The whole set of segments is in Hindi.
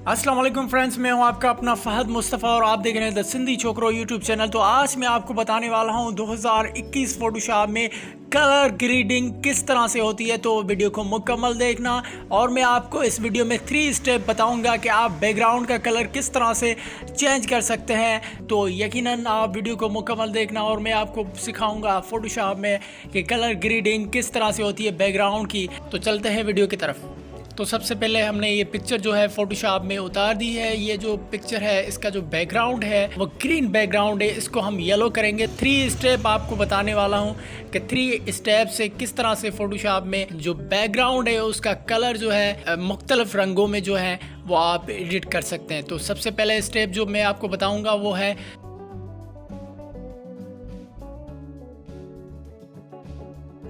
अस्सलाम वालेकुम फ्रेंड्स, मैं हूं आपका अपना फहद मुस्तफ़ा और आप देख रहे हैं the Sindhi Chhokro YouTube channel. तो आज मैं आपको बताने वाला हूं 2021 फोटोशॉप में कलर ग्रेडिंग किस तरह से होती है। तो वीडियो को मुकम्मल देखना और मैं आपको इस वीडियो में 3 स्टेप बताऊंगा कि आप बैकग्राउंड का कलर किस तरह से चेंज कर सकते हैं। तो यकीनन आप वीडियो को मुकम्मल देखना और मैं आपको सिखाऊंगा फोटोशॉप में कि कलर ग्रेडिंग किस तरह से होती है बैकग्राउंड की। तो चलते हैं वीडियो की तरफ। तो सबसे पहले हमने ये पिक्चर जो है फोटोशॉप में उतार दी है। ये जो पिक्चर है इसका जो बैकग्राउंड है वो ग्रीन बैकग्राउंड है, इसको हम येलो करेंगे। 3 स्टेप आपको बताने वाला हूँ कि 3 स्टेप से किस तरह से फोटोशॉप में जो बैकग्राउंड है उसका कलर जो है मुख्तलिफ रंगों में जो है वो आप एडिट कर सकते हैं। तो सबसे पहले स्टेप जो मैं आपको बताऊँगा वो है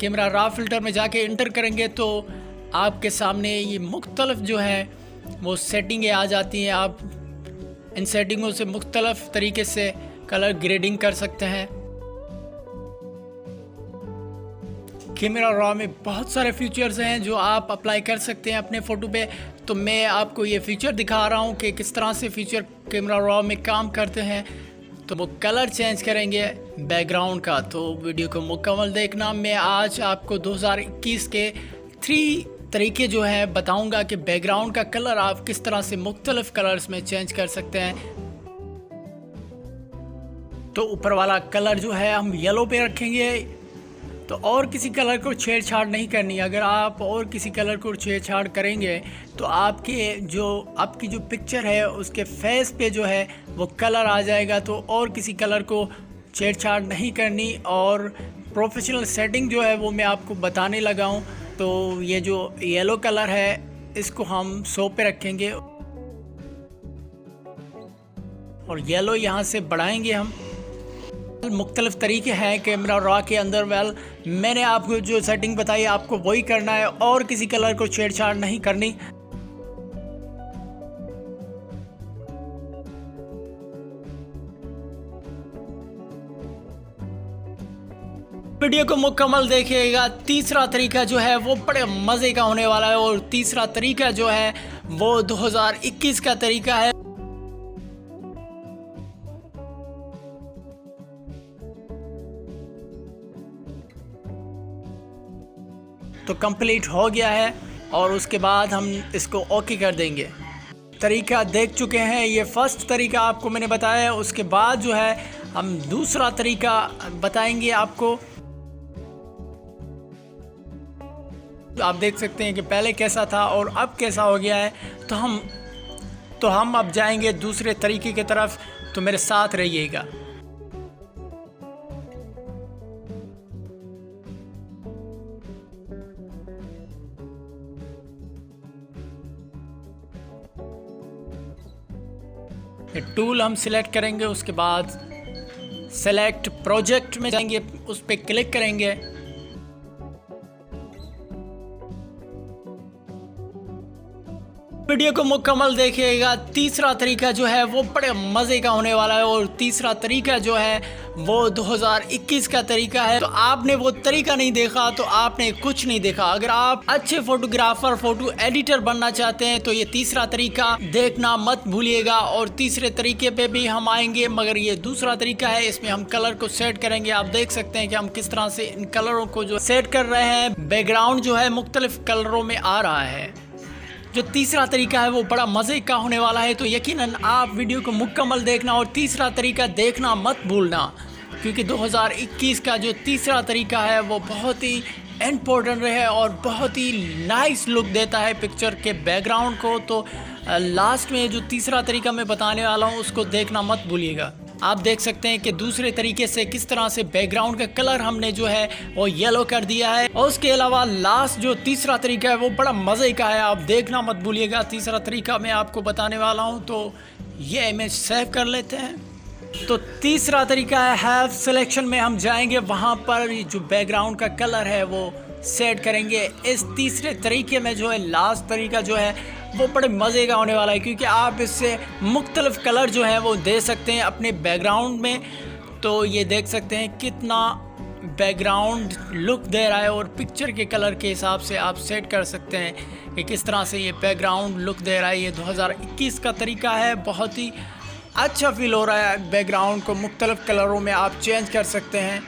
कैमरा रॉ फिल्टर में जाके इंटर करेंगे तो आपके सामने ये मुख्तलिफ जो है वो सेटिंगें आ जाती हैं। आप इन सेटिंगों से मुख्तलिफ तरीके से कलर ग्रेडिंग कर सकते हैं। कैमरा रॉ में बहुत सारे फीचर्स हैं जो आप अप्लाई कर सकते हैं अपने फ़ोटो पे। तो मैं आपको ये फीचर दिखा रहा हूँ कि किस तरह से फीचर कैमरा रॉ में काम करते हैं। तो वो कलर चेंज करेंगे बैकग्राउंड का। तो वीडियो को मुकम्मल देखना। मैं आज आपको 2021 के 3 तरीके जो है बताऊंगा कि बैकग्राउंड का कलर आप किस तरह से मुख्तलिफ कलर्स में चेंज कर सकते हैं। तो ऊपर वाला कलर जो है हम येलो पे रखेंगे, तो और किसी कलर को छेड़छाड़ नहीं करनी। अगर आप और किसी कलर को छेड़छाड़ करेंगे तो आपकी जो पिक्चर है उसके फेस पे जो है वो कलर आ जाएगा। तो और किसी कलर को छेड़छाड़ नहीं करनी। और प्रोफेशनल सेटिंग जो है वो मैं आपको बताने लगा हूँ। तो ये जो येलो कलर है इसको हम 100 पे रखेंगे और येलो यहाँ से बढ़ाएंगे हम। मुख्तलिफ तरीके हैं कैमरा रॉ के अंदर। मैंने आपको जो सेटिंग बताई आपको वही करना है और किसी कलर को छेड़छाड़ नहीं करनी। वीडियो को मुकम्मल देखिएगा। तीसरा तरीका जो है वो बड़े मज़े का होने वाला है और तीसरा तरीका जो है वो 2021 का तरीका है। तो कंप्लीट हो गया है और उसके बाद हम इसको ओके कर देंगे। तरीका देख चुके हैं, ये फर्स्ट तरीका आपको मैंने बताया है। उसके बाद जो है हम दूसरा तरीका बताएंगे आपको। आप देख सकते हैं कि पहले कैसा था और अब कैसा हो गया है। तो हम अब जाएंगे दूसरे तरीके की तरफ। तो मेरे साथ रहिएगा। टूल हम सिलेक्ट करेंगे, उसके बाद सेलेक्ट प्रोजेक्ट में जाएंगे, उस पर क्लिक करेंगे। वीडियो को मुकम्मल देखिएगा। तीसरा तरीका जो है वो बड़े मज़े का होने वाला है और तीसरा तरीका जो है वो 2021 का तरीका है। तो आपने वो तरीका नहीं देखा तो आपने कुछ नहीं देखा। अगर आप अच्छे फोटोग्राफर फोटो एडिटर बनना चाहते हैं तो ये तीसरा तरीका देखना मत भूलिएगा। और तीसरे तरीके पे भी हम आएंगे, मगर ये दूसरा तरीका है, इसमें हम कलर को सेट करेंगे। आप देख सकते हैं कि हम किस तरह से इन कलरों को जो सेट कर रहे हैं। बैकग्राउंड जो है मुख्तलिफ कलरों में आ रहा है। जो तीसरा तरीका है वो बड़ा मज़े का होने वाला है। तो यकीनन आप वीडियो को मुकम्मल देखना और तीसरा तरीका देखना मत भूलना, क्योंकि 2021 का जो तीसरा तरीका है वो बहुत ही इम्पोर्टेंट है और बहुत ही नाइस लुक देता है पिक्चर के बैकग्राउंड को। तो लास्ट में जो तीसरा तरीका मैं बताने वाला हूँ उसको देखना मत भूलिएगा। आप देख सकते हैं कि दूसरे तरीके से किस तरह से बैकग्राउंड का कलर हमने जो है वो येलो कर दिया है। और उसके अलावा लास्ट जो तीसरा तरीका है वो बड़ा मज़े का है, आप देखना मत भूलिएगा। तीसरा तरीका मैं आपको बताने वाला हूं। तो ये इमेज सेव कर लेते हैं। तो तीसरा तरीका है हैव सिलेक्शन में हम जाएंगे, वहां पर जो बैकग्राउंड का कलर है वो सेट करेंगे। इस तीसरे तरीके में जो है लास्ट तरीका जो है वो बड़े मज़े का होने वाला है, क्योंकि आप इससे मुख्तलिफ कलर जो है वो दे सकते हैं अपने बैकग्राउंड में। तो ये देख सकते हैं कितना बैकग्राउंड लुक दे रहा है और पिक्चर के कलर के हिसाब से आप सेट कर सकते हैं कि किस तरह से ये बैकग्राउंड लुक दे रहा है। ये 2021 का तरीका है, बहुत ही अच्छा फील हो रहा है। बैकग्राउंड को मुख्तलिफ कलरों में आप चेंज कर सकते हैं।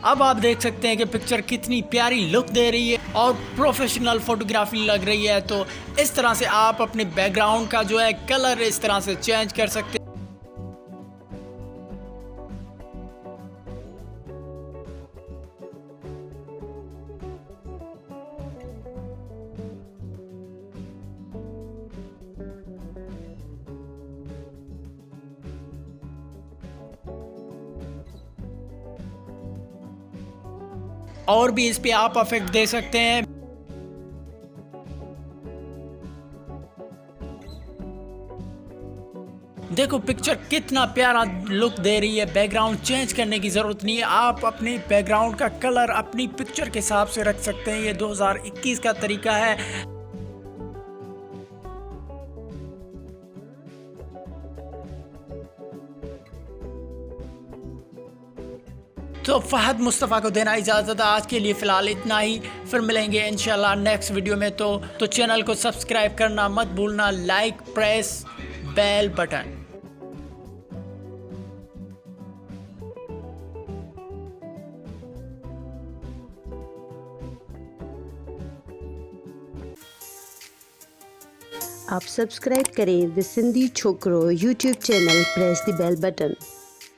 अब आप देख सकते हैं कि पिक्चर कितनी प्यारी लुक दे रही है और प्रोफेशनल फोटोग्राफी लग रही है। तो इस तरह से आप अपने बैकग्राउंड का जो है कलर इस तरह से चेंज कर सकते हैं। और भी इस पे आप इफेक्ट दे सकते हैं। देखो पिक्चर कितना प्यारा लुक दे रही है। बैकग्राउंड चेंज करने की ज़रूरत नहीं है, आप अपने बैकग्राउंड का कलर अपनी पिक्चर के हिसाब से रख सकते हैं। ये 2021 का तरीका है। तो फहद मुस्तफ़ा को देना इजाज़त। आज के लिए फ़िलहाल इतना ही, फिर मिलेंगे इंशाल्लाह नेक्स्ट वीडियो में। तो चैनल को सब्सक्राइब करना मत भूलना, लाइक प्रेस बेल बटन। आप सब्सक्राइब करें the Sindhi Chhokro YouTube channel, press the bell button.